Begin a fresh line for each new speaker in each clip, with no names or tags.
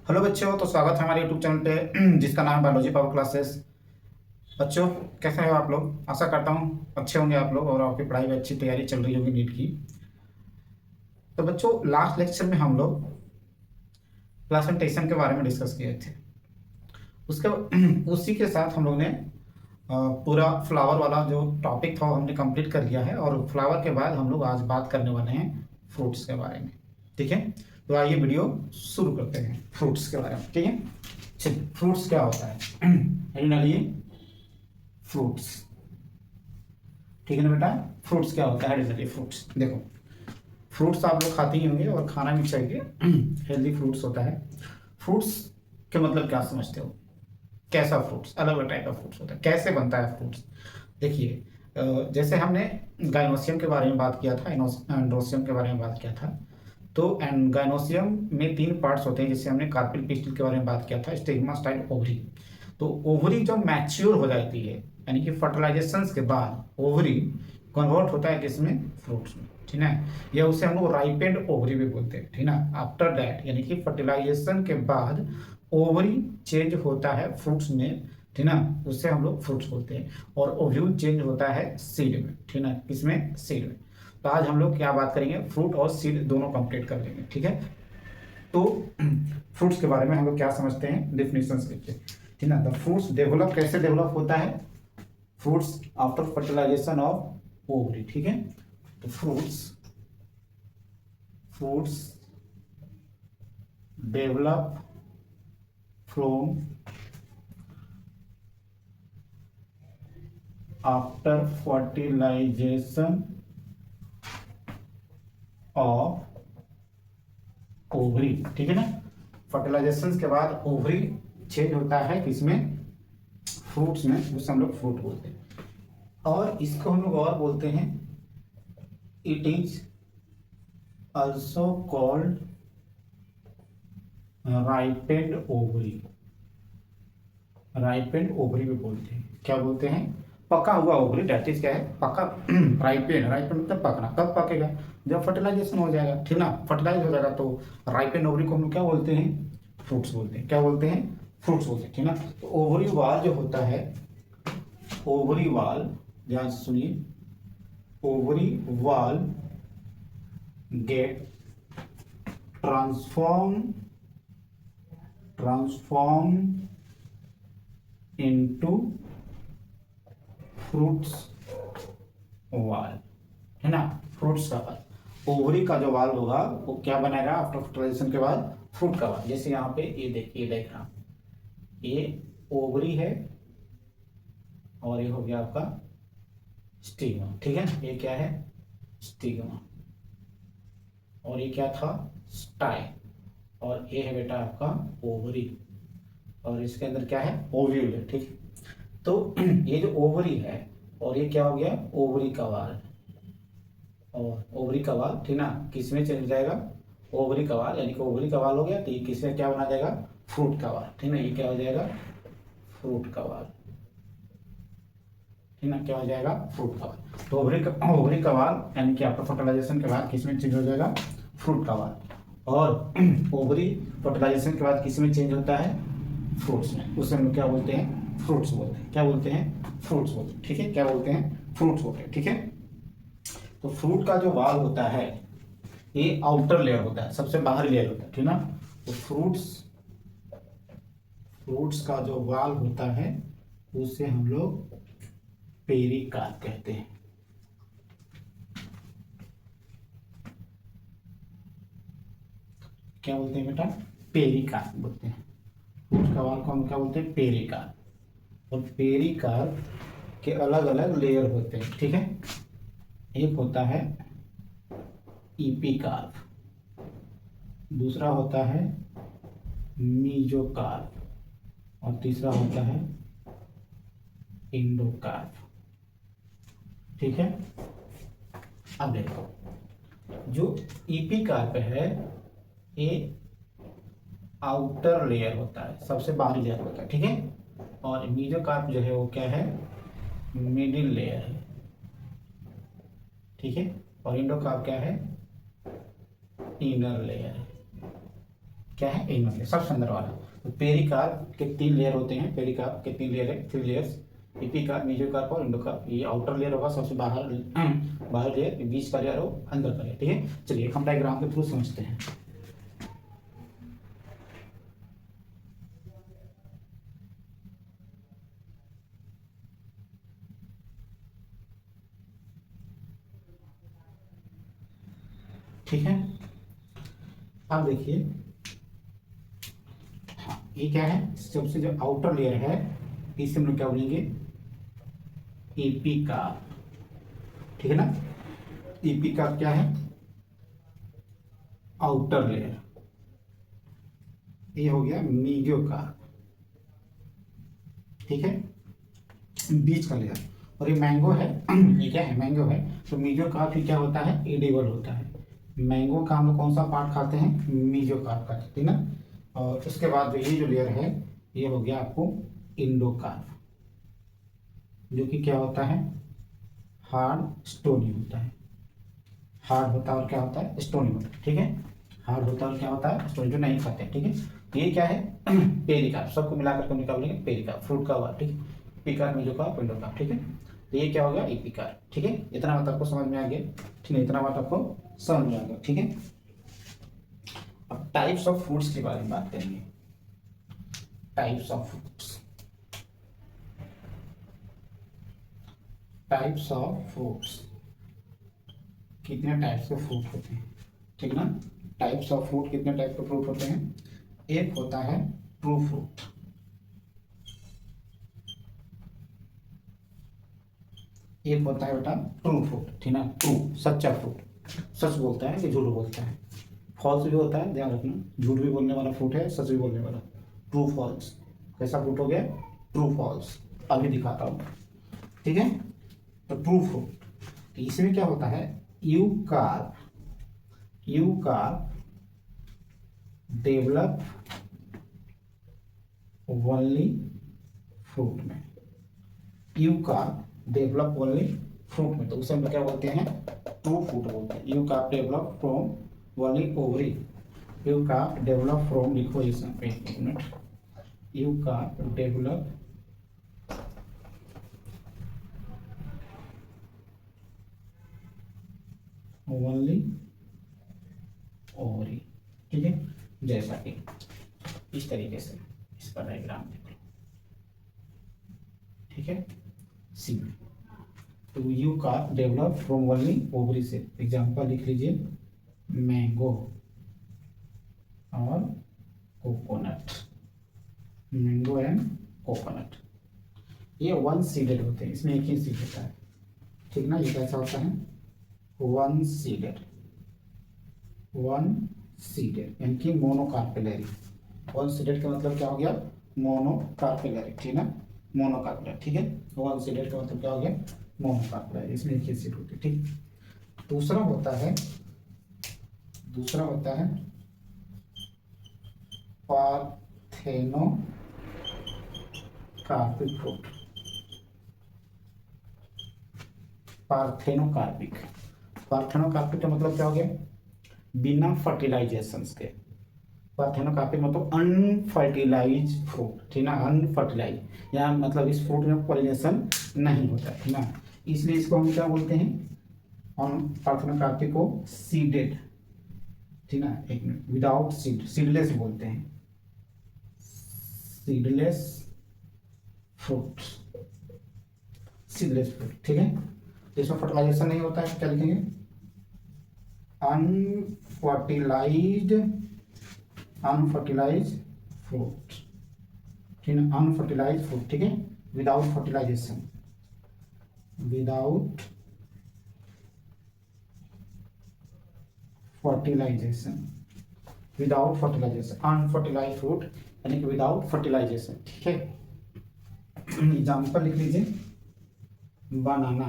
Hello बच्चों, तो स्वागत है हमारे यूट्यूब चैनल पे जिसका नाम है बायोलॉजी पावर क्लासेस। बच्चों, कैसे हो आप लोग? आशा करता हूँ अच्छे होंगे आप लोग और आपकी पढ़ाई में अच्छी तैयारी चल रही होगी नीट की। तो बच्चों, लास्ट लेक्चर में हम लोग प्लासेंटेशन के बारे में डिस्कस किए थे। उसके उसी के साथ हम लोग ने पूरा फ्लावर वाला जो टॉपिक था वो हमने कंप्लीट कर लिया है, और फ्लावर के बाद हम लोग आज बात करने वाले हैं फ्रूट्स के बारे में। ठीक है, तो आइए वीडियो शुरू करते हैं फ्रूट्स के बारे में। ठीक है, चलिए, फ्रूट्स क्या होता है? हेडिंग डालिए, फ्रूट्स। ठीक है ना बेटा? फ्रूट्स क्या होता है? हेडिंग डालिए, फ्रूट्स। देखो, फ्रूट्स आप लोग खाते ही होंगे और खाना भी चाहिए। हेल्दी फ्रूट्स होता है। फ्रूट्स के मतलब क्या समझते हो? कैसा फ्रूट्स? अलग अलग टाइप का फ्रूट्स होता है। कैसे बनता है फ्रूट्स? देखिए, जैसे हमने गाइनोसियम के बारे में बात किया था, एंड्रोसियम के बारे में बात किया था। तो गाइनोसियम में तीन पार्ट्स होते हैं, जैसे हमने कार्पिल पिस्टिल के बारे में बात किया था, स्टिग्मा, स्टाइल, ओवरी। तो ओवरी जब मैच्योर हो जाती है, यानी कि फर्टिलाइजेशन के बाद ओवरी कन्वर्ट होता है किसमें? फ्रूट्स में। ठीक है, या उसे हम लोग राइपेंड ओवरी भी बोलते हैं। ठीक है, आफ्टर दैट यानी कि फर्टिलाइजेशन के बाद ओवरी चेंज होता है फ्रूट्स में। ठीक ना, उससे हम लोग फ्रूट्स बोलते हैं। और ओव्यूल चेंज होता है सीड में। ठीक ना, किसमें? सीड में। तो आज हम लोग क्या बात करेंगे? फ्रूट और सीड दोनों कंप्लीट कर लेंगे। ठीक है, तो फ्रूट्स के बारे में हम लोग क्या समझते हैं, डेफिनेशन लिखिए। ठीक ना, द फ्रूट्स डेवलप, कैसे डेवलप होता है fruits? After fertilization of ovary. ठीक है, तो fruits fruits develop from after fertilization of ovary. ठीक है ना, फर्टिलाइजेशन के बाद ओवरी चेंज होता है किसमें? फ्रूट्स में, उसे हम लोग फ्रूट बोलते हैं। और इसको हम लोग और बोलते हैं, it is also called ripened ovary. Ripened ovary भी बोलते हैं। क्या बोलते हैं? पका हुआ ओवरी, डेट इज क्या है? पका। राइपेंड, राइपेंड मतलब पकना। कब पकेगा? जब फर्टिलाइजेशन हो जाएगा। ठीक ना, फर्टिलाइज हो जाएगा तो राइपेंड ओवरी को हम लोग क्या बोलते हैं? फ्रूट्स बोलते हैं। क्या बोलते हैं? फ्रूट्स बोलते हैं। ठीक ना, तो ओवरी वाल जो होता है, ओवरी वाल, ध्यान से सुनिए, ओवरी वाल गेट ट्रांसफॉर्म इनटू फ्रूट्स वाल। है ना, फ्रूट्स का वाल। ओवरी का जो वाल होगा वो क्या बनाएगा आफ्टर फर्टिलाइजेशन के बाद? फ्रूट का वाल। जैसे यहाँ पे ये देखिए, देख रहा, ये ओवरी है और ये हो गया आपका स्टिग्मा। ठीक है, ये क्या है? स्टिग्मा। और ये क्या था? स्टाइल। और ये है बेटा आपका ओवरी। और इसके अंदर क्या है? ओव्यूल है। ठीक है, तो ये जो ओवरी है और ये क्या हो गया? ओवरी का वाल। और ओवरी का वाल, ठीक ना, किस में चल जाएगा? ओवरी का वाल, यानी कि ओवरी का वाल हो गया तो ये किस में क्या बना जाएगा? फ्रूट का वाल। ठीक ना, ये क्या हो जाएगा? फ्रूट का वाल। ठीक ना, क्या हो जाएगा? फ्रूट का वाल। तो ओवरी का वाल यानी कि आफ्टर फर्टिलाइजेशन के बाद किस में चेंज हो जाएगा? फ्रूट का वाल। और ओवरी फर्टिलाइजेशन के बाद किस में चेंज होता है? फ्रूट्स में। उसे हम लोग क्या बोलते हैं? फ्रूट्स बोलते हैं। क्या बोलते हैं? फ्रूट्स बोलते हैं। ठीक है, क्या बोलते हैं? फ्रूट्स बोलते हैं। ठीक है, तो फ्रूट का जो वाल होता है ये आउटर लेयर होता है, सबसे बाहरी लेयर होता है। ठीक ना, तो फ्रूट्स फ्रूट्स का जो वाल होता है उसे हम लोग पेरिकार्प कहते हैं। क्या बोलते हैं बेटा? पेरिकार्प बोलते हैं। फ्रूट्स का वाल को हम क्या बोलते हैं? पेरिकार्प। और पेरिकार्प के अलग अलग लेयर होते हैं। ठीक है, एक होता है इपिकार्प, दूसरा होता है मीजोकार्प, और तीसरा होता है इंडोकार्प। ठीक है, अब देखो, जो इपिकार्प है ये आउटर लेयर होता है, सबसे बाहरी लेयर होता है। ठीक है, और मीजोकार्प जो है वो क्या है? मिडिल लेयर है। ठीक है, और इंडोकार्प क्या है? इनर लेयर है। क्या है, इनर लेयर, सबसे अंदर वाला। तो पेरिकार्प के 3 लेयर होते हैं, पेरिकार्प के 3 लेयर है, 3 लेयर्स, एपिकार्प, मेसोकार्प और एंडोकार्प। ये आउटर लेयर होगा, सबसे बाहर बाहर लेयर, बीच का लेयर और अंदर का लेयर, ठीक है। चलिए हम डायग्राम के थ्रू समझते हैं। ठीक है, अब देखिए, हाँ ये क्या है, सबसे जो आउटर लेयर है इसे हम लोग क्या बोलेंगे, एपिकार्प, ठीक है ना। एपिकार्प क्या है, आउटर लेयर। ये हो गया मेसोकार्प, ठीक है, बीच का लेयर। और ये मैंगो है, ये क्या है, मैंगो है। तो मेसोकार्प ही क्या होता है, एडिबल होता है। मैंगो का हम लोग कौन सा पार्ट खाते हैं, मेसोकार्प का, ठीक है ना। और उसके बाद ये जो लेयर है ये हो गया आपको एंडोकार्प, जो कि क्या होता है, हार्ड स्टोनी होता है। हार्ड होता है और क्या होता है, स्टोनी होता है, ठीक है। हार्ड होता है और क्या होता है, स्टोनी, जो नहीं खाते हैं, ठीक है। ये क्या है, पेरिकार्प, सबको मिलाकर हम क्या बोलेंगे, पेरिकार्प, फ्रूट का हुआ, ठीक है। एपिकार्प, मेसोकार्प, एंडोकार्प, ठीक है। तो ये क्या हो गया, एपिकार्प, ठीक है। इतना बात आपको समझ में आ गया, ठीक है, इतना बात आपको समझ में आ गया, ठीक है। अब टाइप्स ऑफ फ्रूट्स के बारे में बात करेंगे। Types of fruits, types of fruits, कितने टाइप्स के फ्रूट होते हैं, ठीक ना। टाइप्स ऑफ फ्रूट, कितने टाइप के फ्रूट होते हैं, एक होता है ट्रू फ्रूट, एक होता है बेटा ट्रू फ्रूट, ठीक ना। ट्रू, सच्चा फ्रूट, सच बोलता है कि झूठ बोलता है। फॉल्स भी होता है, ध्यान रखना, झूठ भी बोलने वाला फ्रूट है, सच भी बोलने वाला। ट्रू फॉल्स, कैसा फ्रूट हो गया, ट्रू फॉल्स, अभी दिखाता हूँ, ठीक है। तो ट्रू फ्रूट, तो इसमें क्या होता है, यूकार्प, यूकार्प डेवलप ओनली फ्रूट में, यूकार्प डेवलप ओनली फ्रूट में, तो उसे हम क्या बोलते हैं, ट्रू फ्रूट बोलते हैं। Eucarp develop from only ovary, eucarp develop from, लिखो इसमें एक minute, eucarp develop only ovary, ठीक है। जैसा कि इस तरीके से इसका डायग्राम देख लो, ठीक है, सी में। तो यू का डेवलप फ्रॉम ओनली ओवरी से, एग्जांपल लिख लीजिए, मैंगो और कोकोनट, मैंगो एंड कोकोनट। ये वन सीडेड होते हैं, इसमें एक ही सीड होता है, ठीक ना। ये कैसा होता है, वन सीडेड, वन सीडेड यानी कि मोनोकार्पेलरी। वन सीडेड का मतलब क्या हो गया, मोनोकार्पेलरी, ठीक ना, मोनोकार्पेलरी, ठीक है। वन सीडेड का मतलब क्या हो गया, मोनोकार्पेलरी, इसमें एक ही सीड होती है, ठीक। दूसरा होता है, दूसरा होता है पार्थेनो कार्पिक फ्रूट, पार्थेनोकार्पिक। पार्थेनोकार्पिक का मतलब क्या हो गया, बिना फर्टिलाइजेशन के। पार्थेनोकार्पिक मतलब अनफर्टिलाइज फ्रूट, ठीक ना, अनफर्टिलाइज, या मतलब इस फ्रूट में पॉलिनेशन नहीं होता है, ठीक ना, इसलिए इसको हम क्या बोलते हैं, हम पार्थेनोकार्पिक को सीडेड, ठीक ना, एक मिनट, विदाउट सीड, सीडलेस बोलते हैं, सीडलेस फ्रूट, सीडलेस फ्रूट, ठीक है। इसमें फर्टिलाइजेशन नहीं होता है, क्या लिखेंगे, अनफर्टिलाइज्ड, अनफर्टिलाइज फ्रूट, ठीक है, अनफर्टिलाइज फ्रूट, ठीक है, without fertilization, without fertilization, without fertilization, unfertilize fruit यानी कि विदाउट फर्टिलाइजेशन, ठीक है। एग्जाम्पल लिख लीजिए, बनाना,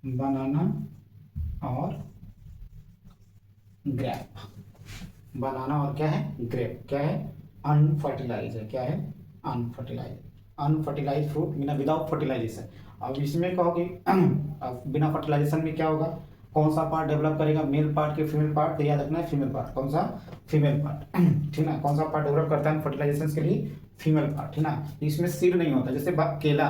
बनाना और ग्रेप, बनाना और क्या है, ग्रेप, क्या है, अनफर्टिलाइज है, क्या है, अनफर्टिलाइज, अनफर्टिलाइज फ्रूट बिना, विदाउट फर्टिलाइजेशन। अब इसमें कहोगे अब बिना फर्टिलाइजेशन में क्या होगा, कौन सा पार्ट डेवलप करेगा, मेल पार्ट के फीमेल पार्ट, तो याद रखना है फीमेल पार्ट, कौन सा, फीमेल पार्ट। ठीक ना, कौन सा पार्ट डेवलप करता है फर्टिलाइजेशन के लिए, फीमेल पार्ट। ठीक ना, इसमें सीड नहीं होता, जैसे केला,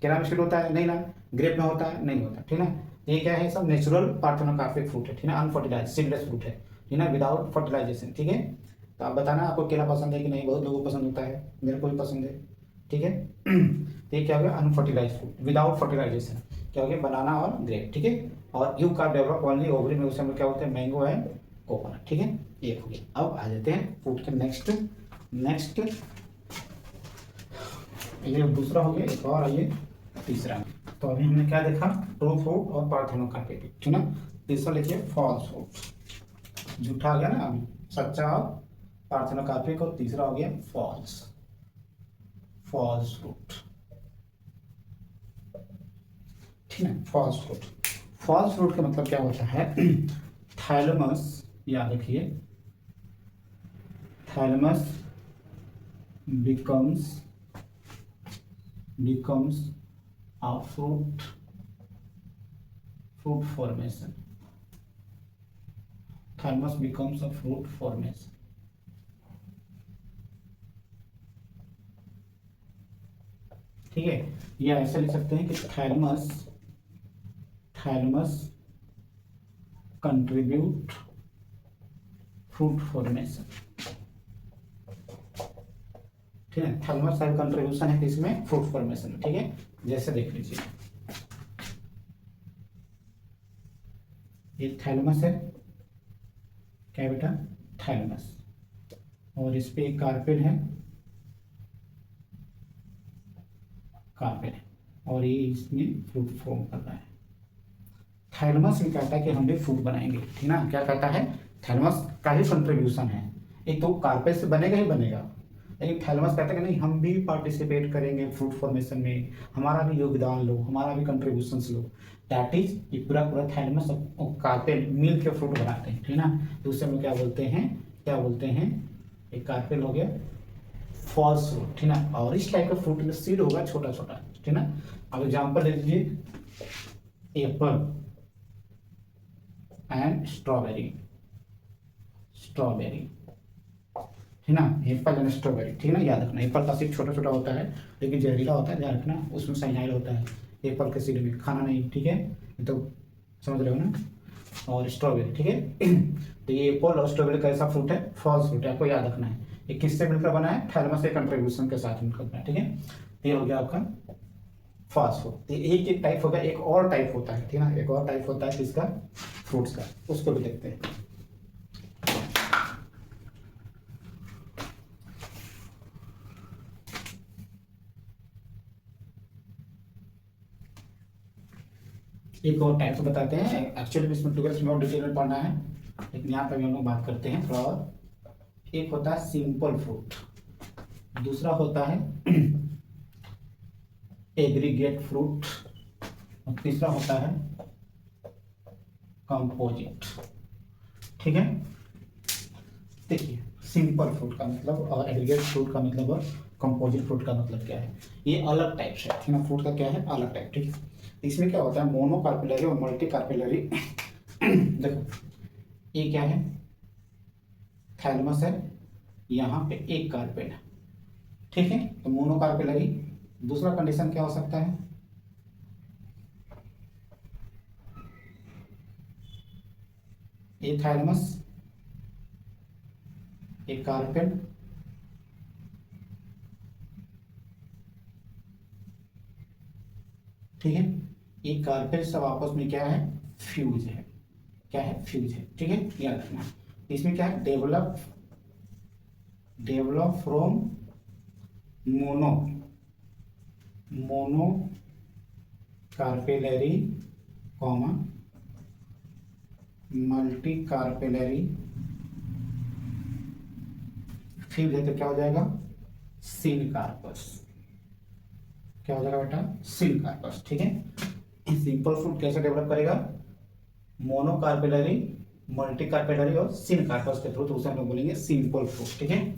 केला में सीड होता है नहीं ना, ग्रेप में होता है नहीं होता। ठीक ना, ये क्या है, सब नेचुरल पार्थेनोकार्पिक फ्रूट है। ठीक ना, अनफर्टिलाइज सीडलेस फ्रूट है। ठीक ना, विदाउट फर्टिलाइजेशन। ठीक है, तो आप बताना आपको केला पसंद है कि नहीं, बहुत लोगों को पसंद होता है, मेरे को भी पसंद है। ठीक है, तो ये क्या हो गया, अनफर्टिलाइज फ्रूट विदाउट फर्टिलाइजेशन, क्या हो गया, बनाना और ग्रेप। ठीक है, और यू का डेवलप ओनली ओवरी में, उस समय क्या होते हैं, मैंगो एंड कोकोनट। ठीक है, ये हो गया। अब आ जाते हैं फ्रूट के नेक्स्ट, ये दूसरा हो गया, एक और आइए तीसरा। तो अभी हमने क्या देखा, ट्रू फ्रूट और पार्थेनोकार्पिक। ठीक ना, तीसरा लिखिए फॉल्स फ्रूट, झूठा आ गया ना, अभी सच्चा और पार्थेनोकार्पिक, और तीसरा हो गया फॉल्स, फॉल्स फ्रूट। ठीक है, फॉल्स फ्रूट, फॉल्स फ्रूट का मतलब क्या होता है, थैलेमस, याद रखिए, thalamus becomes a fruit formation, thalamus becomes a fruit formation। ठीक है, या ऐसा लिख सकते हैं कि थैलेमस कंट्रीब्यूट फ्रूट फॉर्मेशन। ठीक है, थैलेमस का कंट्रीब्यूशन है किसमें, फ्रूट फॉर्मेशन में। ठीक है, जैसे देख लीजिए, ये थैलेमस है, क्या है बेटा, थैलेमस, और इस पे एक कार्पेल है, कार्पेल है, और ये इसमें फ्रूट फॉर्म कर रहा है। थैलेमस ये कहता है कि हम भी फ्रूट बनाएंगे। ठीक ना, क्या कहता है, थैलेमस का ही कंट्रीब्यूशन है, एक तो कार्पेल से बनेगा ही बनेगा, लेकिन थैलेमस कहता है कि नहीं, हम भी पार्टिसिपेट करेंगे फ्रूट फॉर्मेशन में, हमारा भी योगदान लो, हमारा भी कंट्रीब्यूशन लो। दैट इज, ये पूरा पूरा थैलेमस कार्पेल मिल के फ्रूट बनाते हैं। ठीक ना, तो उसे हम क्या बोलते हैं, एक कार्पेल हो गया फॉल्स फ्रूट। ठीक ना, और इस टाइप का फ्रूट में सीड होगा छोटा छोटा। ठीक ना, अब एग्जाम्पल ले लीजिए, एप्पल एंड स्ट्रॉबेरी, ठीक ना, एप्पल एंड स्ट्रॉबेरी। ठीक ना, याद रखना, एप्पल का सीड छोटा छोटा होता है लेकिन जहरीला होता है, ध्यान रखना, उसमें साइनाइड होता है एप्पल के सीड में, खाना नहीं। ठीक है, तो समझ रहे हो ना, और स्ट्रॉबेरी। ठीक है, तो ये एप्पल और स्ट्रॉबेरी कैसा फ्रूट है, फॉल्स फ्रूट है, आपको याद रखना है। ये किससे मिलकर बना है, थैलेमस के कंट्रीब्यूशन के साथ मिलकर बना है। ठीक है, तो ये हो गया आपका फॉल्स फ्रूट। एक टाइप हो गया, एक और टाइप होता है। ठीक है, एक और टाइप होता है किसका, फ्रूट्स का, उसको भी देखते हैं। एक और टाइप से बताते हैं, एक्चुअली इसमें 12th में और डिटेल में पढ़ना है, लेकिन यहाँ पे भी हम लोग बात करते हैं थोड़ा और। एक होता है सिंपल फ्रूट, दूसरा होता है एग्रीगेट फ्रूट, और तीसरा होता है कंपोजिट। ठीक है, देखिए सिंपल फ्रूट का मतलब और एग्रीगेट फ्रूट का मतलब और कंपोजिट फ्रूट का मतलब क्या है, ये अलग टाइप से। ठीक है, फ्रूट का क्या है, अलग टाइप। ठीक है, इसमें क्या होता है, मोनोकार्पिलरी और मल्टी कार्पिलरी। देखो ये क्या है, थैलेमस है, यहाँ पे एक कार्पेल है। ठीक है, तो मोनोकार्पिलरी। दूसरा कंडीशन क्या हो सकता है, एक थैलेमस, एक कार्पेल, ठीक है, एक कार्पेल सब आपस में क्या है, फ्यूज है, क्या है, फ्यूज है। ठीक है, याद रखना, इसमें क्या है, develop from mono carpellary comma multi carpellary fuse है, तो क्या हो जाएगा, सिनकार्पस। क्या हो जाएगा बेटा, सिनकार्पस। ठीक है, सिंपल फ्रूट कैसे डेवलप करेगा, मोनोकार्पेलरी, मल्टी कार्पेलरी और सिनकार्पस के थ्रू, तो उसे हम लोग बोलेंगे सिंपल फ्रूट। ठीक है,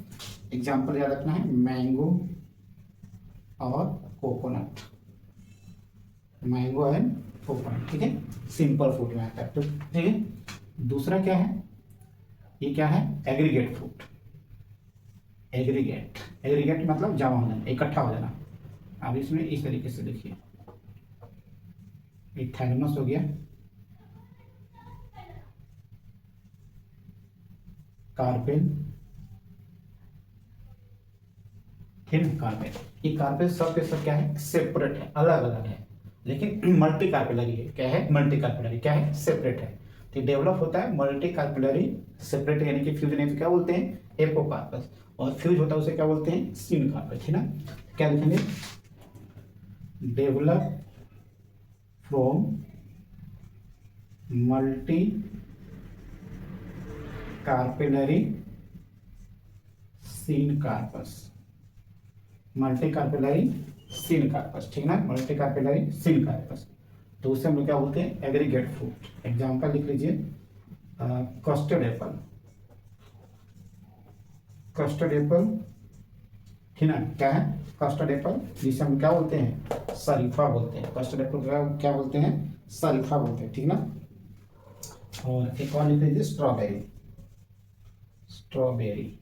एग्जाम्पल याद रखना है, मैंगो और कोकोनट, मैंगो एंड कोकोनट, ठीक है, सिंपल फ्रूट में आता है। तो ठीक है, दूसरा क्या है, ये क्या है, एग्रीगेट फ्रूट। एग्रीगेट, एग्रीगेट मतलब जमा हो जाना, इकट्ठा हो जाना। अब इसमें इस तरीके से देखिए, एक थैलेमस हो गया, कार्पेल, ठीक है, कार्पेल। ये कार्पेल सब के सब क्या है, सेपरेट है, अलग अलग है, लेकिन मल्टी कार्पेलरी है। क्या है, मल्टी कार्पेलरी, क्या है, सेपरेट है। तो डेवलप होता है मल्टी कार्पेलरी सेपरेट, यानी कि फ्यूजन है तो क्या बोलते हैं, एपोकार्पस, और फ्यूज होता है उसे क्या बोलते हैं, सिनकार्पस, है ना। क्या लिखेंगे, develop from multi carpellary syncarpous, multi carpellary syncarpous, ठीक ना, मल्टी कार्पेलरी सिनकार्पस। तो उससे हम लोग क्या बोलते हैं, एग्रीगेट फ्रूट। एग्जाम्पल लिख लीजिए, कस्टर्ड एप्पल, कस्टर्ड एप्पल, ठीक ना, क्या है, कस्टर्ड एप्पल, जिसे हम क्या बोलते हैं, शरीफा बोलते हैं। कस्टर्ड एप्पल क्या बोलते हैं, शरीफा बोलते हैं, ठीक ना। और एक और लिख लीजिए, स्ट्रॉबेरी, स्ट्रॉबेरी,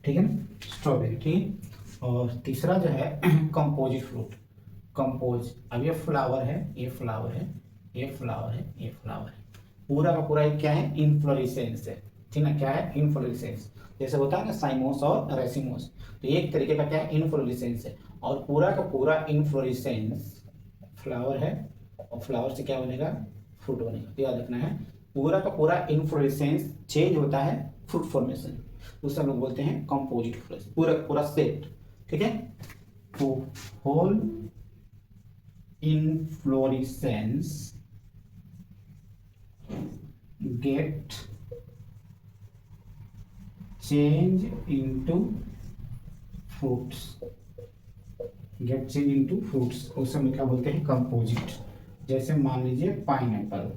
ठीक है ना, स्ट्रॉबेरी, ठीक। और तीसरा जो है कंपोजिट फ्रूट, कंपोज। अब ये फ्लावर है, ये फ्लावर है, ये फ्लावर है, ये फ्लावर है, पूरा का पूरा एक क्या है, इन्फ्लोरेसेंस है, ठीक ना, क्या है, इन्फ्लोरेसेंस। जैसे होता है ना साइमोस और रेसिमोस, तो एक तरीके का क्या है, इन्फ्लोरेसेंस है। और पूरा का पूरा इन्फ्लोरेसेंस फ्लावर है, और फ्लावर से क्या बनेगा, फ्रूट बनेगा। तो याद रखना है, पूरा का पूरा इन्फ्लोरेसेंस चेंज होता है फ्रूट फॉर्मेशन, उसे हम लोग बोलते हैं कंपोजिट फ्रूट, पूरा पूरा सेट, ठीक है। तो whole inflorescence get change into fruits, get change into fruits, उसे हम क्या बोलते हैं, कंपोजिट। जैसे मान लीजिए pineapple,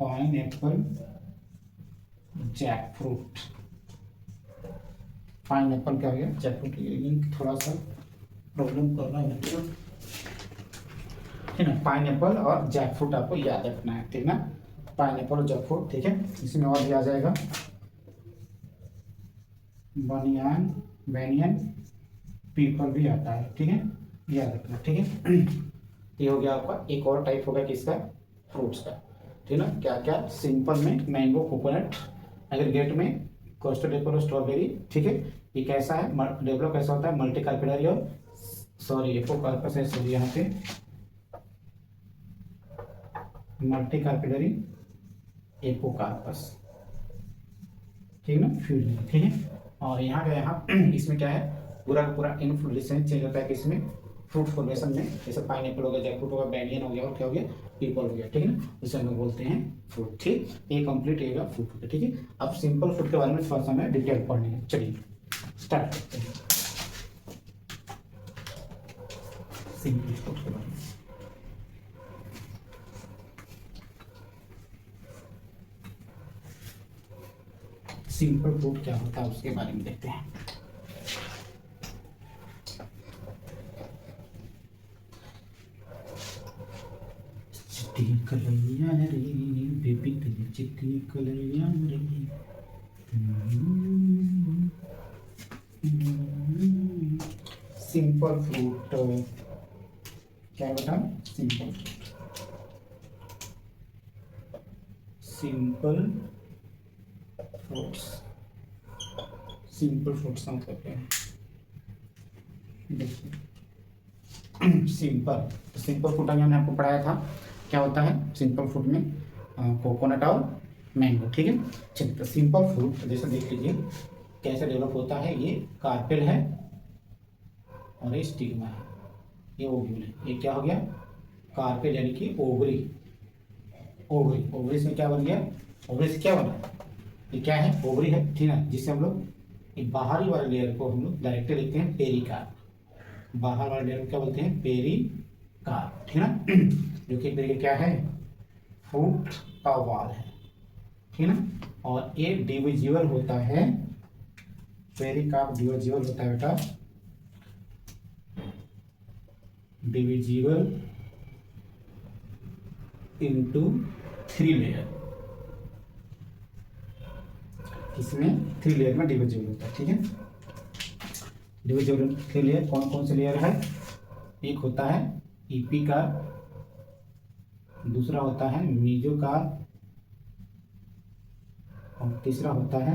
pineapple, jack fruit, pineapple क्या हो गया, जैक फ्रूट। लिंक थोड़ा सा प्रॉब्लम कर रहा है, ठीक है, पाइनएप्पल और जैक फ्रूट आपको याद रखना है, ठीक ना, पाइनएप्पल और जैक फ्रूट, ठीक है। इसमें और भी आ जाएगा, बनियान, बैनियन, पीपल भी आता है, ठीक है, याद रखना, ठीक है। ये हो गया आपका, एक और टाइप होगा किसका, फ्रूट्स का, ठीक ना। क्या क्या, सिंपल में मैंगो, कोकोनट, एग्रीगेट में कस्टर्ड एप्पल और स्ट्रॉबेरी, ठीक है। ये कैसा है, डेवलप कैसा होता है, मल्टी कार्पेलरी और सॉरी एपोकार्पस है, सॉरी यहाँ पे मल्टी कार्पेलरी एपोकार्पस, ठीक है ना, फ्यूजन, ठीक है। और यहाँ का यहाँ इसमें क्या है, पूरा का पूरा इन्फ्लोरेसेंस चेंज होता है किसमें, फ्रूट फॉर्मेशन में। जैसे पाइनएप्पल हो गया, जैक फ्रूट हो गया, बैंगन हो गया, और क्या हो गया, पीपल हो गया, ठीक है ना, उसे हम लोग बोलते हैं फ्रूट, ठीक। ये कंप्लीट रहेगा फ्रूट होता है, ठीक है। अब सिंपल फ्रूट के बारे में थोड़ा सा हमें डिटेल पढ़नी है, चलिए स्टार्ट करते हैं सिंपल फ्रूट के बारे में। सिंपल फ्रूट क्या होता है उसके बारे में देखते हैं। चिट्टी कलैया रे बेबी तेरी चिट्टी कलैया रे, सिंपल फ्रूट क्या बेटा, simple simple fruits, simple fruits का मतलब क्या है, देखिए सिंपल, तो सिंपल फ्रूट हमने आपको पढ़ाया था, क्या होता है सिंपल फ्रूट में, कोकोनट और मैंगो, ठीक है। चलिए, तो सिंपल फ्रूट जैसे देख लीजिए कैसे डेवलप होता है, ये कार्पेल है और ये स्टिग्मा है, ये ओव्यूल है, ये क्या हो गया, कार्पेल यानी कि ओवरी, ओवरी, ओवरी से क्या बन गया, ओवरी से क्या बना, ये क्या है, ओवरी है, ठीक है, जिससे हम लोग बाहरी वाले लेयर को हम लोग डायरेक्टली लिखते हैं पेरिकार्प, बाहर वाले लेयर को क्या बोलते हैं, पेरिकार्प, ठीक है, जो कि पेरी क्या है, फ्रूट का वाल है, ठीक है ना। और ये डिविजिबल होता है, पेरिकार्प डिविजिबल होता है बेटा, डिविजिबल इनटू 3 लेयर, इसमें 3 लेयर में डिविजिबल होता है, ठीक है। डिविजिबल 3 लेयर कौन कौन से लेयर है? एक होता है ईपी का, दूसरा होता है मीजो का, और तीसरा होता है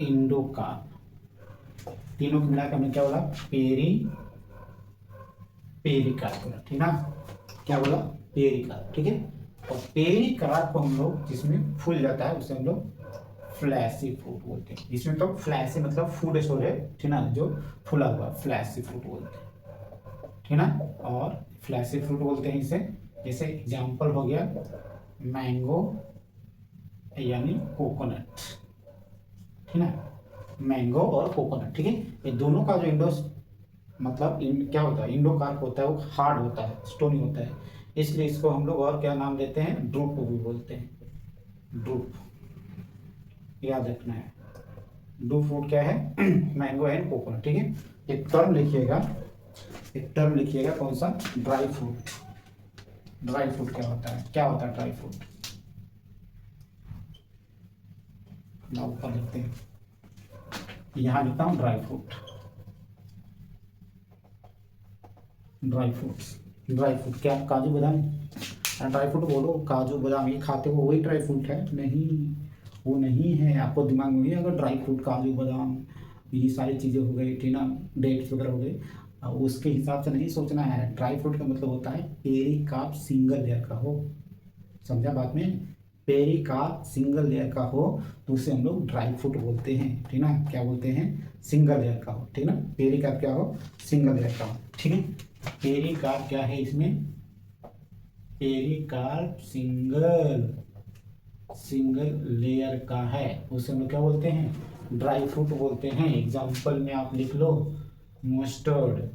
इंडो का। तीनों को मिलाकर हमने क्या बोला? पेरिकार्प बोला, ठीक ना। क्या बोला? पेरिकार्प, ठीक है। और पेरिकार्प को हम लोग जिसमें फूल जाता है उसे हम लोग फ्लैशी फ्रूट बोलते हैं। इसमें तो फ्लैशी मतलब फूड स्टोरेज, ठीक ना, जो फूला हुआ फ्लैशी फ्रूट बोलते हैं, ठीक ना। और फ्लैशी फ्रूट बोलते हैं इसे, जैसे एग्जाम्पल हो गया मैंगो यानी कोकोनट, ठीक ना। मैंगो और कोकोनट, ठीक है। ये दोनों का जो मतलब क्या होता है, इंडो कार्प होता है, वो हार्ड होता है, स्टोनी होता है, इसलिए इसको हम लोग और क्या नाम देते हैं? ड्रूप भी बोलते हैं। ड्रूप याद रखना है। ड्रूप फ्रूट क्या है? मैंगो एंड कोकोनट, ठीक है। एक टर्म लिखिएगा, कौन सा? Dry fruit. ड्राई फ्रूट क्या होता है? क्या होता है ड्राई फ्रूट? ऊपर लिखते हैं, यहां लिखता हूं ड्राई फ्रूट। ड्राई फ्रूट क्या? काजू बादाम। ड्राई फ्रूट बोलो, काजू बादाम ये खाते हो वही ड्राई फ्रूट है? नहीं, वो नहीं है। आपको दिमाग में अगर ड्राई फ्रूट, काजू बादाम, ये सारी चीज़ें हो गई, ठीक ना, डेट्स वगैरह हो गए, उसके हिसाब से नहीं सोचना है। ड्राई फ्रूट का मतलब होता है पेरिकार्प सिंगल लेयर का हो, समझा बात में? पेरिकार्प सिंगल लेयर का हो तो उसे हम लोग ड्राई फ्रूट बोलते हैं, ठीक ना। क्या बोलते हैं? सिंगल लेयर का हो, ठीक ना। पेरिकार्प क्या हो? सिंगल लेयर का हो, ठीक है। पेरिकार्प क्या है इसमें? पेरिकार्प सिंगल लेयर का है, उसे हम लोग क्या बोलते हैं? ड्राई फ्रूट बोलते हैं। एग्जाम्पल में आप लिख लो मस्टर्ड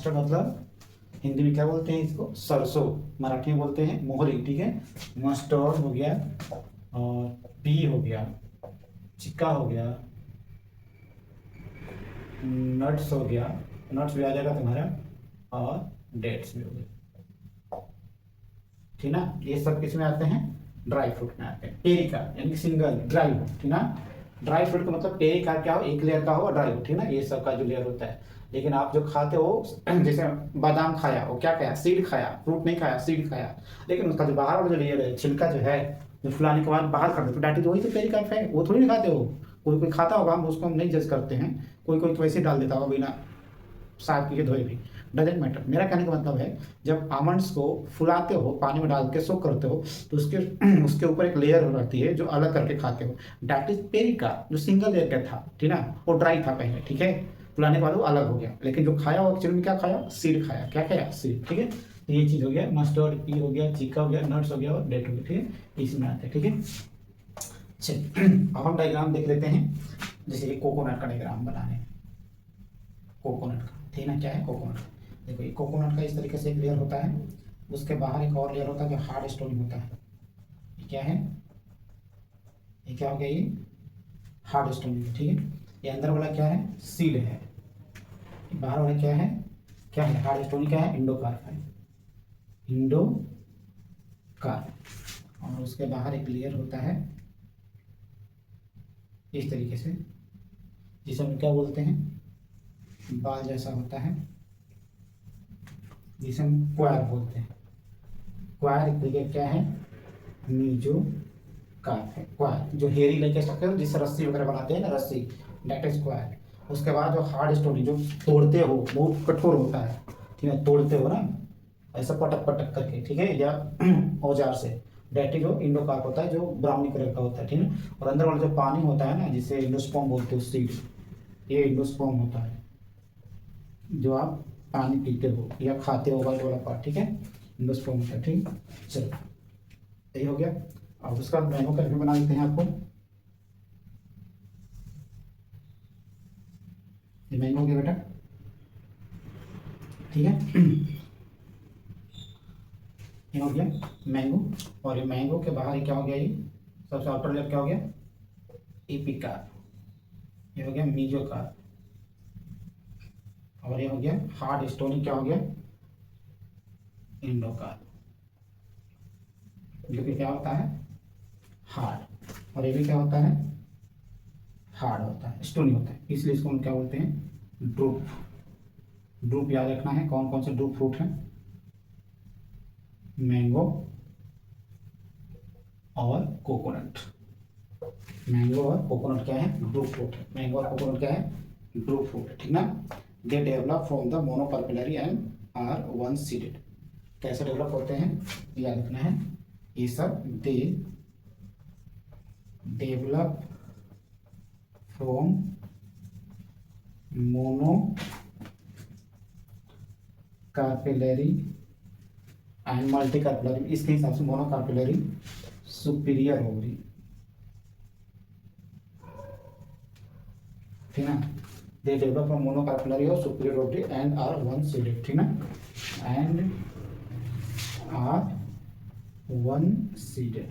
मतलब हिंदी में क्या बोलते हैं इसको? सरसों। मराठी में बोलते हैं मोहरी, ठीक है। मस्टर्ड हो गया, और पी हो गया, चिक्का हो गया, नट्स हो गया, नट्स भी आ जाएगा तुम्हारा, और डेट्स भी हो गए, ठीक ना। ये सब किस में आते हैं? ड्राई फ्रूट में आते हैं। पेरिकार्प यानी सिंगल ड्राई, ठीक ना। ड्राई फ्रूट का मतलब पेरिकार्प क्या हो? एक लेयर का हो और ड्राई हो, ठीक ना। ये सब का जो लेयर होता है, लेकिन आप जो खाते हो जैसे बादाम खाया, वो क्या खाया? सीड खाया, फ्रूट नहीं खाया, सीड खाया। लेकिन उसका जो बाहर वाला जो लेयर है, छिलका जो है, जो फुलाने के बाद बाहर कर दो तो डाटी, तो वही तो पेरिकार्प है, वो थोड़ी ना खाते हो। कोई खाता होगा, हम उसको हम नहीं जज करते हैं। कोई तो वैसे डाल देता होगा बिना साफ किए धोए भी, डजेंट मैटर। मेरा कहने का मतलब है, जब आमंड्स को फुलाते हो, पानी में डाल के सोक करते हो, तो उसके ऊपर एक लेयर रहती है जो अलग करके खाते हो, डैट इज पेरिकार्प, जो सिंगल लेयर का था, ठीक ना। वो ड्राई था पहले, ठीक है, फुलाने के बाद वो अलग हो गया। लेकिन जो खाया वो एक्चुअली में क्या खाया? सीड खाया। क्या खाया? सीड, ठीक है। तो ये चीज़ हो गया, मस्टर्ड, पी हो गया, चिक्का हो गया, नट्स हो गया, और डेट हो गया, ठीक है। इसमें आते हैं, ठीक है। चलिए अब हम डायग्राम देख लेते हैं। जैसे कोकोनट का डायग्राम बनाने, कोकोनट का, ठीक ना। क्या है? कोकोनट। देखो, ये कोकोनट का इस तरीके से एक लेयर होता है, उसके बाहर एक और लेयर होता है जो हार्ड स्टोन होता है। ये क्या है? ये क्या हो गया? ये हार्ड स्टोन, ठीक है। ये अंदर वाला क्या है? सीड है। बाहर वाला क्या है? क्या है? Hard stone. क्या है? इंडोकार्प है, इंडोकार्प। और उसके बाहर एक लेयर होता है इस तरीके से, जिसे हम क्या बोलते हैं? बाल जैसा होता है, जिसे हम क्वायर बोलते हैं। क्वायर एक तरीके क्या है? मीजो कार्प है। क्वायर जो हेयरी लेके स्ट्रक्चर, जिससे रस्सी वगैरह बनाते हैं ना, रस्सी, दैट इज क्वायर। उसके बाद जो हार्ड स्टोन, जो तोड़ते हो, बहुत कठोर होता है, ठीक है, तोड़ते हो ना ऐसा पटक पटक करके, ठीक है, या औजार से, दैट इज जो इंडोकार्प होता है, जो ब्राउनी कलर का होता है, ठीक है। और अंदर वाला जो पानी होता है ना, जिसे इंडोस्पर्म बोलते हो, सीड, ये इंडोस्पर्म होता है, जो आप पानी पीते हो या खाते हो, वाइट वाला पार्ट, ठीक है, इंडोस्पर्म होता है, ठीक। चलो यही हो गया। अब उसका मैंगो का भी बना देते हैं आपको। ये मैंगो हो गया बेटा, ठीक है। ये हो गया मैंगो। और ये मैंगो के बाहर क्या हो गया? ये सबसे आउटर लेयर क्या हो गया? एपिकार्प। ये हो गया मीजोकार्प, और ये हो गया हार्ड स्टोनी, क्या हो गया, एंडोकार्प, जो कि क्या होता है, हार्ड। और ये भी क्या होता है, हार्ड होता है, स्टोनी होता है, इसलिए इसको हम क्या बोलते हैं, ड्रूप। ड्रूप याद रखना है, कौन कौन से ड्रूप फ्रूट हैं, मैंगो और कोकोनट। मैंगो और कोकोनट क्या है, ड्रूप फ्रूट है। मैंगो और कोकोनट क्या है, ड्रूप फ्रूट है, ठीक ना। They develop from the monocarpellary and are one seeded. कैसे डेवलप होते हैं याद रखना है, ये सब they develop from monocarpellary and multicarpellary. इसके हिसाब से मोनो कार्पेलरी सुपीरियर ओवरी, ठीक ना। They develop from monocarpellary और superior ovary and are one seeded, ठीक ना, and are one seeded.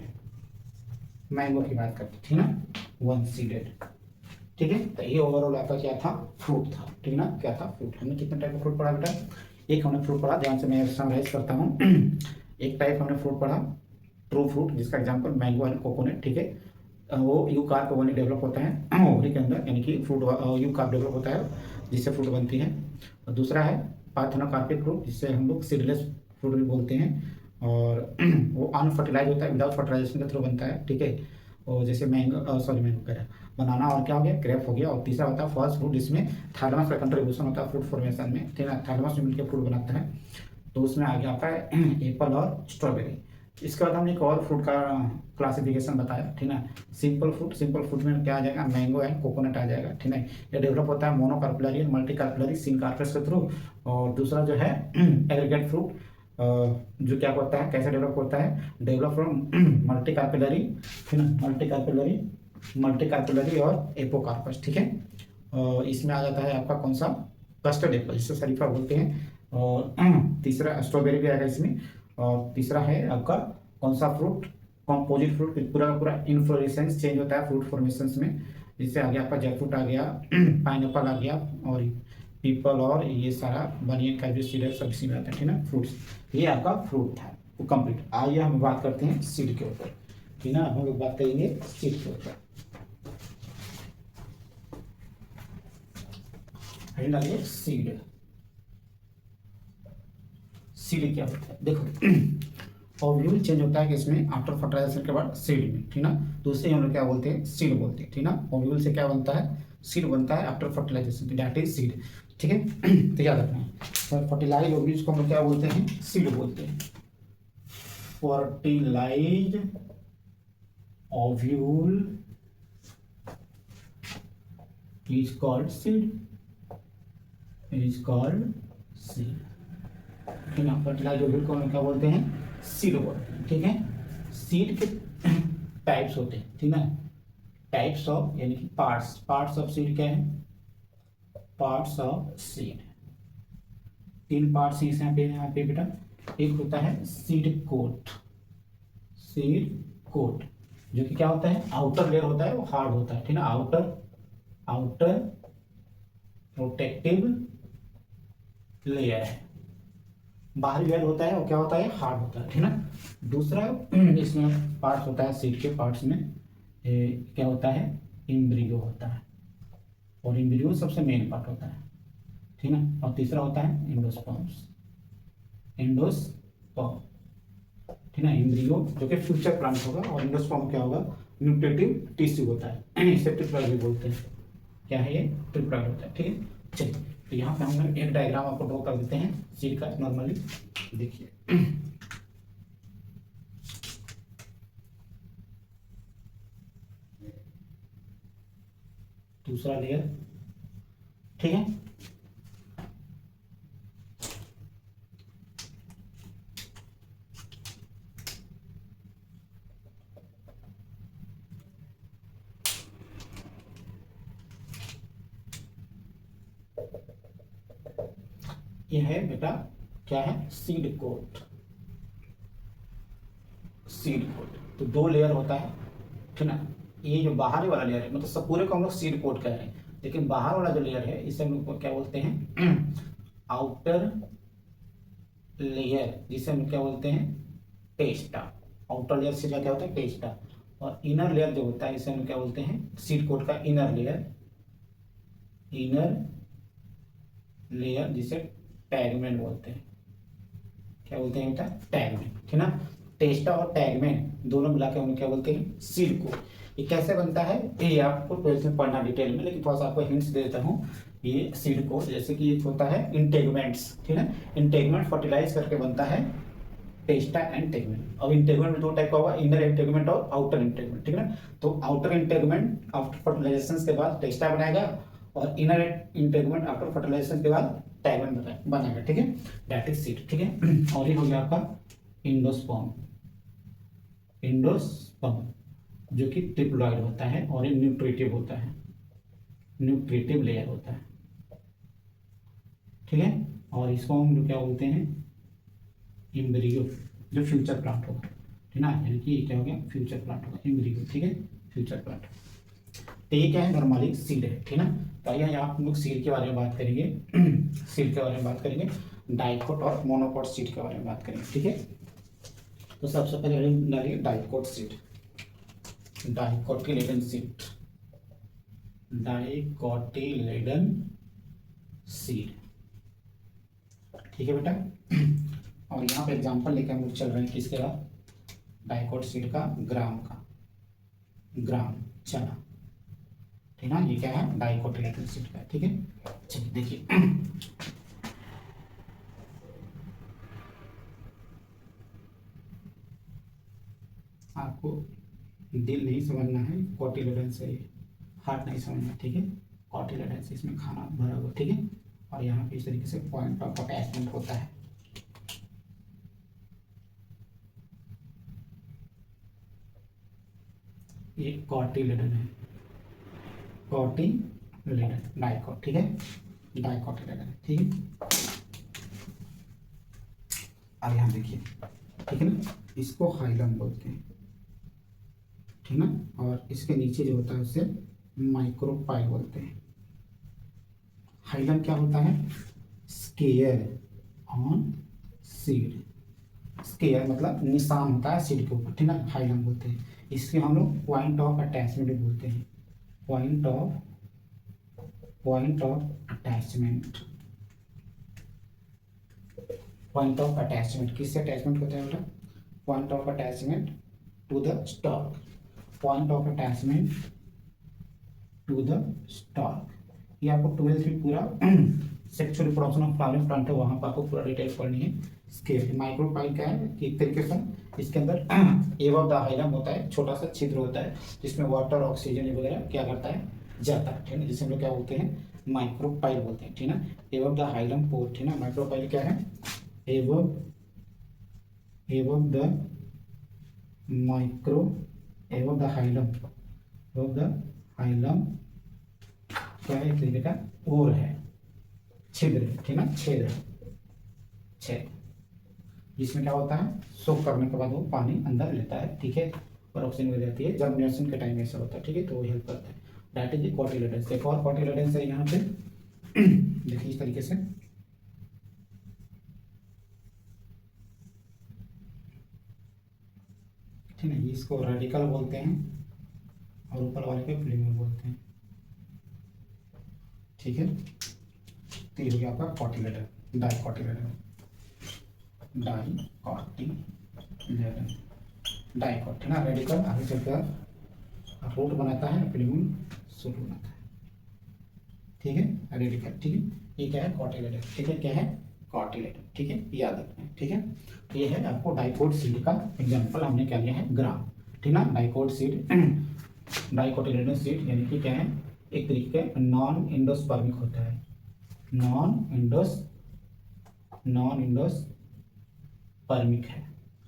Mango की बात करते, ठीक ना, वन सीडेड, ठीक है। तो ये ओवरऑल आपका क्या था, फ्रूट था, ठीक ना, क्या था, फ्रूट। हमने कितने टाइप का फ्रूट पढ़ा बेटा, एक हमने फ्रूट पढ़ा, ध्यान से मैं समराइज करता हूँ। एक टाइप हमने फ्रूट पढ़ा ट्रू फ्रूट, जिसका एग्जांपल मैंगो एंड कोकोनट, ठीक है। वो यू कार्प ओवरी डेवलप होता है ओवरी के अंदर, यानी कि फ्रूट यू कार्प डेवलप होता है जिससे फ्रूट बनती है। और दूसरा है पार्थेनोकार्पिक फ्रूट, जिससे हम लोग सीडलेस फ्रूट भी बोलते हैं, और वो अनफर्टिलाइज होता है, विदाउट फर्टिलाइजेशन के थ्रू बनता है, ठीक है। और जैसे मैंगो मैंगो कह रहा है, बनाना, और क्या हो गया, ग्रेप हो गया। और तीसरा होता है फर्स्ट फ्रूट, जिसमें थाइलमस का कंट्रीब्यूशन होता है फ्रूट फॉर्मेशन में, ठीक है, थाइलमस में मिलकर फ्रूट बनाता है। तो उसमें आ गया आपका एप्पल और स्ट्रॉबेरी। इसके बाद हमने एक और फ्रूट का क्लासिफिकेशन बताया, ठीक है। सिंपल फ्रूट, सिंपल फ्रूट में क्या आ जाएगा, मैंगो एंड कोकोनट आ जाएगा, ठीक है। ये डेवलप होता है मोनोकार्पेलरी एंड मल्टीकार्पेलरी सिनकार्पेस के थ्रू। और दूसरा जो है एग्रीगेट फ्रूट, जो क्या होता है, कैसे डेवलप होता है, डेवलप फ्रॉम मल्टीकार्पेलरी, ठीक है, मल्टीकार्पेलरी और एपोकार्पस, ठीक है। और इसमें आ जाता है आपका कौन सा, कस्टर्ड एप्पल, जिससे शरीफा बोलते हैं। और तीसरा स्ट्रॉबेरी भी आएगा इसमें। और तीसरा है आपका कौन सा फ्रूट, कॉम्पोजिट फ्रूट, पूरा का पूरा इन्फ्लोरेसेंस चेंज होता है फ्रूट फॉर्मेशन में। जिससे आ गया आपका जैकफ्रूट आ गया, पाइनएप्पल आ गया, और पीपल, और ये सारा बनियन का जो सीड है सब इसी में आता है, ठीक है, फ्रूट्स। ये आपका फ्रूट था वो कंप्लीट। आइए हम बात करते हैं सीड के ऊपर, ठीक है, हम लोग बात करेंगे सीड के ऊपर। डालिए सीड। सीड क्या होता है, देखो ओव्यूल चेंज होता है कि इसमें आफ्टर फर्टिलाइजेशन के बाद सीड में, ठीक ना। तो उसे हम लोग क्या बोलते हैं, सीड बोलते हैं, ठीक ना। ओव्यूल से क्या बनता है, सीड बनता है after fertilization, that is seed, ठीक है। तो याद रखना है, तो फर्टिलाइज ओव्यूल्स को हम क्या बोलते हैं, सीड बोलते हैं। Fertilize ovule is called seed, is called seed, ठीक है। फर्टिलाइज ओव्यूल को हम क्या बोलते हैं, सीड बोलते हैं, ठीक है। सीड के टाइप्स होते हैं, ठीक है, टाइप्स ऑफ यानी कि पार्ट्स, पार्ट्स ऑफ सीड क्या है, पार्ट्स ऑफ सीड, तीन पार्ट्स हैं यहाँ पे बेटा। एक होता है सीड कोट, सीड कोट जो कि क्या होता है, आउटर लेयर होता है, वो हार्ड होता है, ठीक है, आउटर आउटर प्रोटेक्टिव लेयर है। बाहरी लेयर होता है वो क्या होता है, हार्ड होता है, ठीक है। दूसरा इसमें पार्ट्स होता है, सीड के पार्ट्स में क्या होता है, एम्ब्रियो होता है, और एम्ब्रियो सबसे मेन पार्ट होता है, ठीक है। और तीसरा होता है एंडोस्पर्म्स, एंडोस्पर्म, ठीक है, एम्ब्रियो जो कि फ्यूचर प्लांट होगा, और एंडोस्पर्म क्या होगा, न्यूट्रिटिव टिश्यू होता है, इसे ट्रिप्लॉइड भी बोलते हैं। क्या है ये, ट्रिप्लॉइड होता है, ठीक है। चलिए, तो यहाँ पे हम एक डायग्राम आपको ड्रॉ कर देते हैं सीड का, नॉर्मली देखिए। दूसरा लेयर, ठीक है, ये है बेटा क्या है, सीड कोट, सीड कोट। तो दो लेयर होता है, ठीक ना। ये जो बाहरी वाला लेयर है, मतलब सब पूरे को हम लोग सीड कोट कह रहे हैं। लेकिन बाहर वाला जो लेयर है इसे हम लोग क्या बोलते हैं, आउटर लेयर, जिसे हम क्या बोलते हैं, टेस्टा। आउटर लेयर से क्या होता है, टेस्टा। और इनर लेयर जो होता है इसे हम क्या बोलते हैं, सीड कोट का इनर लेयर, इनर लेयर जिसे टैगमेंट बोलते हैं। क्या बोलते हैं बेटा, टैगमेंट, ठीक ना। टेस्टा और टैगमेंट दोनों मिला के हम क्या बोलते हैं, सीड कोट। ये कैसे बनता है ये आपको 12th में पढ़ना डिटेल में, लेकिन थोड़ा सा आपको हिंट्स दे देता हूँ। ये सीड कोट जैसे कि ये होता है इंटेगमेंट्स, ठीक है। इंटेगमेंट फर्टिलाइज करके बनता है टेस्टा एंड टेगमेंट। अब इंटेगमेंट में दो टाइप का होगा, इनर इंटेगमेंट और आउटर इंटेगमेंट, ठीक है ना। तो आउटर इंटेगमेंट आफ्टर फर्टिलाइजेशन के बाद टेस्टा बनाएगा, और इनर इंटेगमेंट आफ्टर फर्टिलाइजेशन के बाद टैगमेंट बनाएगा, ठीक है, दैट इज सीड, ठीक है। और ये हो गया आपका इंडोस्पर्म, इंडोस्पर्म जो कि ट्रिप्लॉइड होता है और ये न्यूट्रिटिव होता है, न्यूट्रिटिव लेयर होता है, ठीक है। और इसको हम क्या बोलते हैं, एम्ब्रियो, जो फ्यूचर प्लांट होगा, ठीक ना, यानी कि क्या हो गया, फ्यूचर प्लांट होगा, एम्ब्रियो, ठीक है, फ्यूचर प्लांट। तो ये क्या है, नॉर्मली सीड है, ठीक ना। तो आइए यहाँ हम लोग सीड के बारे में बात करेंगे, सीड के बारे में बात करेंगे, डाइकोट और मोनोकोट सीड के बारे में बात करेंगे, ठीक है। तो सबसे पहले हम डालिए dicot seed, dicotyledon seed, dicotyledon seed, ठीक है बेटा। और यहाँ पे एग्जांपल लेकर हम लोग चल रहे हैं किसके बाद, डाइकोट सीड का, ग्राम का, ग्राम चना, ठीक ना। ये क्या है, डाइकोटिलेडन सीड का, ठीक है। चलिए देखिए, आपको दिल नहीं समझना है, कोटिलेडन से हार्ट नहीं समझना, ठीक है। कोटिलेडन से इसमें खाना भरा हुआ, ठीक है। और यहाँ पे इस तरीके से पॉइंट ऑफ अटैचमेंट होता है, ये कोटिलेडन है, कोटिलेडन, डाइकोट, ठीक है, डाइकोटिलेडन, ठीक है। अब यहाँ देखिए, ठीक है ना, इसको हाइलम बोलते हैं, ठीक ना। और इसके नीचे जो होता है उसे माइक्रोपाइल बोलते हैं। हाइलम क्या होता है, स्केयर ऑन सीड, स्केयर मतलब निशान होता है सीड के ऊपर, ठीक ना, हाइलम बोलते हैं। इसके हम लोग पॉइंट ऑफ अटैचमेंट बोलते हैं, point of attachment, point of attachment किससे अटैचमेंट होता है बेटा, point of attachment to the stalk, point of attachment to the stalk. ये आपको 12th में पूरा sexual reproduction of flowering plant है, वहाँ पर आपको पूरा डिटेल पढ़नी है। स्केल माइक्रोपाइल क्या है कि एक तरीके से इसके अंदर एवं द हाइलम होता है, छोटा सा छिद्र होता है जिसमें वाटर ऑक्सीजन वगैरह क्या करता है, जाता है, ठीक है, जिसे हम लोग क्या बोलते हैं, माइक्रोपाइल बोलते हैं, ठीक ना। एवं द हाइलम पोर, ठीक ना, माइक्रोपाइल क्या है, एवं द माइक्रो, एवं द हाइलम, एवं द हाइलम क्या है, एक तरीके का ओर है, छिद्र, ठीक ना, छेद है, छेद, जिसमें क्या होता है, सोख करने के बाद वो पानी अंदर लेता है, ठीक है, और ऑक्सीजन मिल जाती है। जर्मिनेशन के टाइम ऐसा होता है, ठीक है, तो वो हेल्प करता है। That is cotyledons. एक और कोटिलेडन्स है यहाँ पे, देखिए इस तरीके से, ठीक है, इसको रेडिकल बोलते हैं और ऊपर वाले को फ्लेमर बोलते हैं, ठीक है। तो ये हो गया आपका कोटिलेडन, डाइकोटिलेडन, डाइकोटिलेडन, डाइकोट, है ना, रेडिकल आगे चलकर रूट बनाता है, फ्लेमर सूट बनाता है, ठीक है, रेडिकल, ठीक है। ये क्या है, कोटिलेडन, ठीक है, क्या है, कोटिलेडन, ठीक है, याद रखना है, ठीक है। तो ये है आपको डाइकोट सीड का एग्जांपल हमने क्या लिया है, ग्राम, ठीक ना। डाइकोट सीड, डाइकोटिलेडन सीड यानी कि क्या है, एक तरीके का नॉन एंडोस्पर्मिक होता है, नॉन एंडोस्पर्मिक है,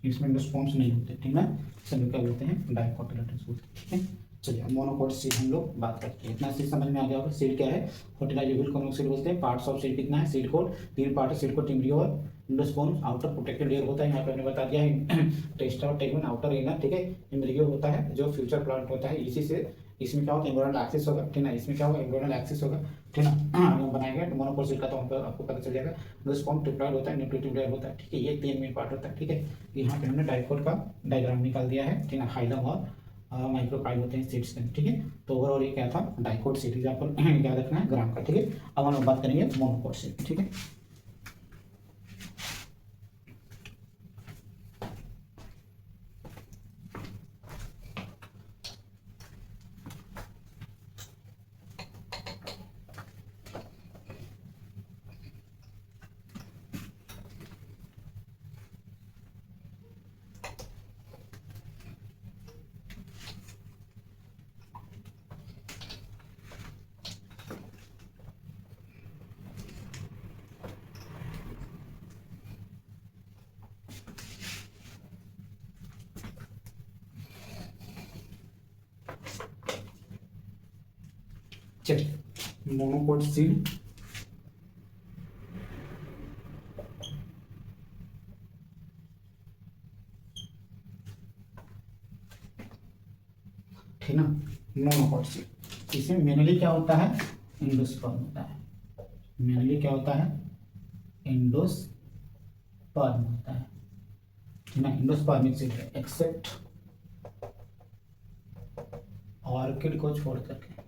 इसमें एंडोस्पर्म्स नहीं होते, ठीक ना, सब क्या बोलते हैं, डाइकोटिलेडन बोलते हैं, ठीक है। चलिए मोनोकोट सीड हम लोग बात करते हैं, इतना सीड समझ में आ गया होगा। सीड क्या है, फर्टिलाइजेबल कौन सीड बोलते हैं, पार्ट्स ऑफ सीड कितना है, सीड कोट 3 पार्ट है, सीड कोट, एम्ब्रियो और एंडोस्पर्म, आउटर प्रोटेक्टेड लेयर होता है, यहाँ पे हमने बता दिया है, टेस्टा और टेगमेंट, आउटर इनर, ठीक है, एम्ब्रियो होता है जो फ्यूचर प्लांट होता है, इसी से इसमें क्या होगा, इंग्लोनल एक्सिस होगा, ठीक है। इसमें क्या होगा, इंग्लोनल एक्सिस होगा, ठीक है। हम बनाएंगे मोनोपोल सीट का, तो हमको आपको पता चल जाएगा। एंडोस्पर्म ट्रिप्लॉइड होता है, न्यूक्लियोटाइड लेयर होता है, ठीक है। ये 3 मेन पार्ट होता है, ठीक है। यहाँ पे हमने डाइकोट का डायग्राम निकाल दिया है, ठीक है। हाइलम और माइक्रोकाइल होते हैं सीड्स में, ठीक है। तो ओवरऑल ये क्या था, डाइकोट सीड, एग्जाम्पल क्या रखना है, ग्राम का, ठीक है। अब हम बात करेंगे मोनोपोल सीड, ठीक है। चलिए, मोनोपोल सीड ठीक ना, मोनोपोल सीड, इसमें मेनली क्या होता है, एंडोस्पर्म होता है। मेनली क्या होता है, एंडोस्पर्म होता है, ठीक ना। एंडोस्पर्मिक सीड है, एक्सेप्ट ऑर्किड को छोड़ करके।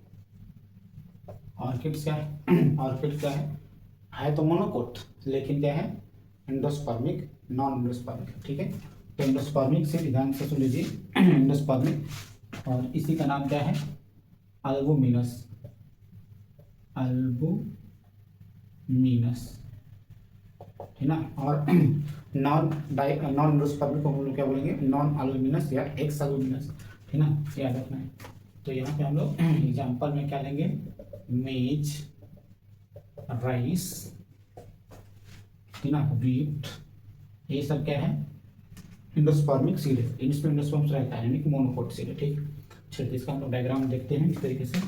ऑर्किड क्या है, ऑर्किड क्या है तो मोनोकोट, लेकिन क्या है, एंडोस्पर्मिक, नॉन एंडोस्पर्मिक, ठीक है। तो एंडोस्पर्मिक से ध्यान से सुन लीजिए, एंडोस्पर्मिक, और इसी का नाम क्या है, अल्बुमिनस, अल्बुमिनस, ठीक ना। और नॉन एंडोस्पर्मिक को हम लोग क्या बोलेंगे, नॉन अल्बुमिनस या एक्स अल्बुमिनस, ठीक ना, याद रखना है। तो यहाँ पे हम लोग एग्जाम्पल में क्या लेंगे, मेज, राइस, ठीक ना, व्हीट, ये सब क्या है, एंडोस्पर्मिक सीड है। इसमें एंडोस्पर्म रहता है, यानी कि मोनोकोट सीड है, ठीक। चलिए, इसका हम लोग डायग्राम देखते हैं इस तरीके से।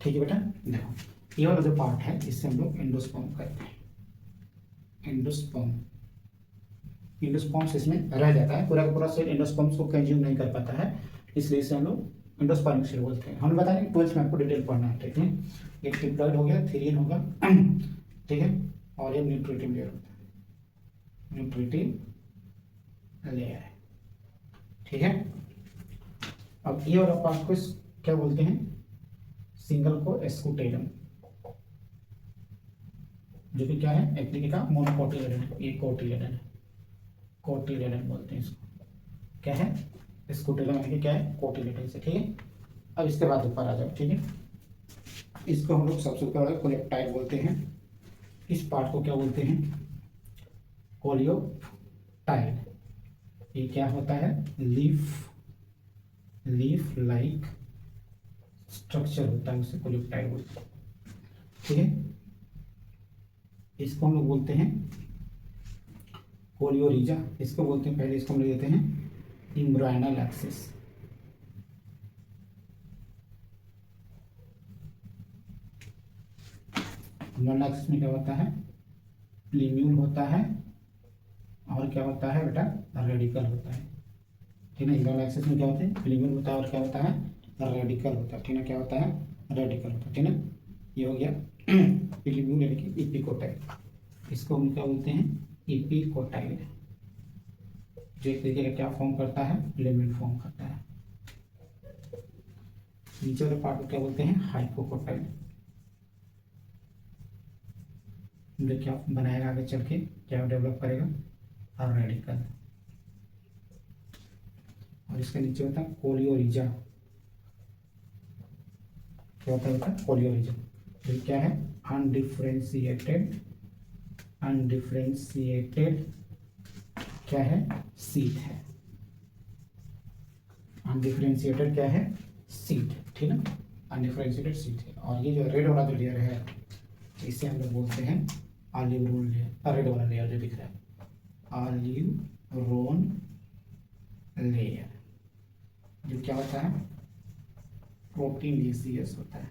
ठीक है बेटा, देखो ये वाला जो पार्ट है, इससे हम लोग एंडोस्पर्म करते हैं। एंडोस्पर्म, एंडोस्पर्म्स इसमें रह जाता है, पूरा का पूरा सेल एंडोस्पर्म्स को कंज्यूम नहीं कर पाता है, इसलिए इसे हम लोग एंडोस्पर्मिक सेल बोलते हैं। हम बता दें 12th में आपको डिटेल पढ़ना है, ठीक है। एक ट्रिप्लॉइड हो गया, थेरियन होगा, ठीक है, और ये न्यूट्रिटिव लेयर होता है, न्यूट्रिटिव लेयर, ठीक है। अब ये वाला पार्ट को क्या बोलते हैं, सिंगल को एस्कुटेलम, जो कि क्या है, एक्टिनिका का मोनोकोटिलेडन है, ये कोटिलेडन है, कोटिलेडन बोलते हैं इसको, क्या है, एस्कुटेलम, यानी कि क्या है, कोटिलेडन से, ठीक है। अब इसके बाद ऊपर आ जाओ, ठीक है। इसको हम लोग सबसे ऊपर वाले कोलेप्टाइड बोलते हैं। इस पार्ट को क्या बोलते हैं, कोलियोप्टाइड। ये क्या होता है, लीफ लाइक स्ट्रक्चर होता है, उसे कोलियोप्टाइड बोलते हैं, ठीक है। इसको हम लोग बोलते हैं कोलियोरिजा, इसको बोलते हैं, पहले इसको हम लोग देते हैं इम्ब्रायनल एक्सिस। इम्ब्रायनल एक्सिस में क्या होता है, प्लीम्यूल होता है, और क्या होता है बेटा, रेडिकल होता है, ठीक है। इम्ब्रायनल एक्सिस में क्या होता है, प्लीम्यूल होता है, और क्या होता है, रेडिकल होता है, ठीक है। क्या होता है, रेडिकल होता है, ठीक है। ये हो गया प्लीम्यूल, यानी कि इपिकोटाइल, इसको हम क्या बोलते हैं, इपिकोटाइल, जो एक तरीके का क्या फॉर्म करता है, लिमिट फॉर्म करता है। नीचे वाले पार्ट को क्या बोलते हैं, हाइपोकोटाइल। जो क्या बनाएगा आगे चल के, क्या डेवलप करेगा, और रेडिकल। और इसके नीचे होता है कोलियोरिजा। क्या होता है बेटा, कोलियोरिजा। ये क्या है, अनडिफरेंशिएटेड क्या है, सीट है। अनडिफरेंशिएटेड क्या है, सीट, ठीक है, अनडिफरेंशिएटेड सीट है। और ये जो रेड वाला जो लेयर है, इसे हम लोग बोलते हैं ऑलिवरोन लेयर। रेड वाला लेयर जो दिख रहा है, ऑलिवरोन लेयर, जो क्या होता है, प्रोटीनेशियस होता है,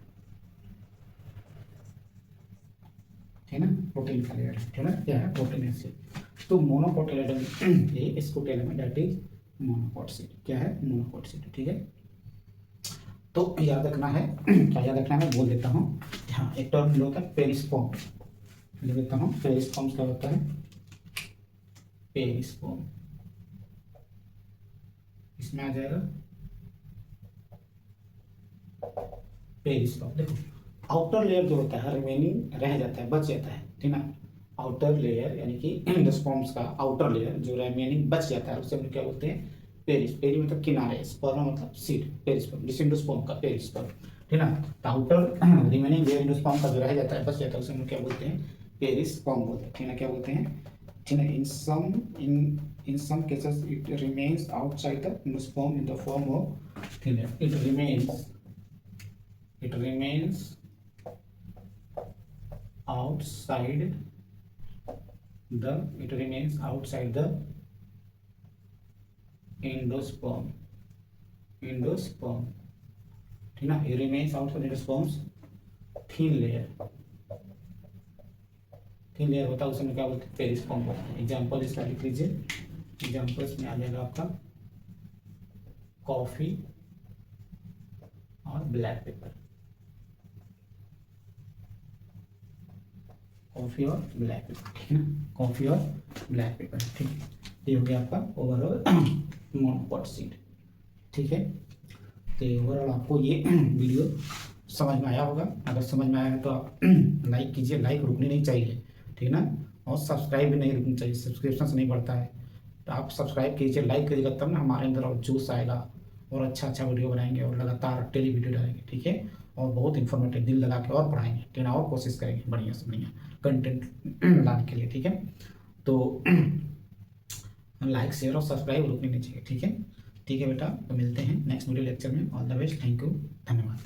ठीक है ना, प्रोटीन का लेयर, ठीक है ना, क्या है, प्रोटीनेशियस। तो मोनोकोटिलेडन ये scutellum that is monocot seat. क्या है, मोनोकोट सीट, ठीक है। तो याद रखना है, क्या याद रखना है, मैं बोल देता हूँ। हाँ, एक टर्म होता है पेरिस्पोम, लिख देता हूँ। पेरिस्पोम क्या होता है, पेरिस्पोम, इसमें आ जाएगा पेरिस्पोम। देखो, आउटर लेयर जो होता है रिमेनिंग रह जाता है, बच जाता है, ठीक ना। आउटर लेयर यानी कि एंडोस्पर्म्स का आउटर लेयर जो रिमेनिंग बच जाता है, उसे हम क्या बोलते हैं, पेरिस। पेरी मतलब किनारे, स्पर्म मतलब सीड, पेरिस्पर्म, जिस एंडोस्पर्म का पेरिस्पर्म, ठीक ना। तो आउटर रिमेनिंग लेयर एंडोस्पर्म का जो रह जाता है, बच जाता है, उसे हम क्या बोलते हैं, पेरिस्पर्म बोलते हैं, ठीक ना। क्या बोलते हैं, ठीक है। In some cases it remains outside the endosperm in the form of, ठीक है, it remains outside the endosperm, ठीक ना। it remains outside endosperms, thin layer होता है, उसमें क्या बोलते हैं, पेरिस्पर्म बोलते हैं। एग्जाम्पल इसका लिख लीजिए। एग्जाम्पल्स में आ जाएगा आपका कॉफी और ब्लैक पेपर, कॉफी और ब्लैक पेपर, ठीक है ना, कॉफी और ब्लैक पेपर, ठीक है। ये हो गया आपका ओवरऑल मोनोकोट सीड, ठीक है। तो ओवरऑल आपको ये वीडियो समझ में आया होगा। अगर समझ में आया है तो आप लाइक कीजिए, लाइक रुकनी नहीं चाहिए, ठीक है ना। और सब्सक्राइब भी नहीं रुकनी चाहिए, सब्सक्रिप्शन से नहीं बढ़ता है। तो आप सब्सक्राइब कीजिए, लाइक करिएगा, तब ना हमारे अंदर और जोश आएगा, और अच्छा वीडियो बनाएंगे, और लगातार डेली वीडियो डालेंगे, ठीक है। और बहुत इन्फॉर्मेटिव, दिल लगा के और पढ़ाएंगे, ठीक है, और कोशिश करेंगे बढ़िया से बढ़िया कंटेंट लाने के लिए, ठीक है। तो लाइक, शेयर और सब्सक्राइब रुकनी नहीं चाहिए, ठीक है। ठीक है बेटा, तो मिलते हैं नेक्स्ट वीडियो लेक्चर में। All the best, thank you, धन्यवाद।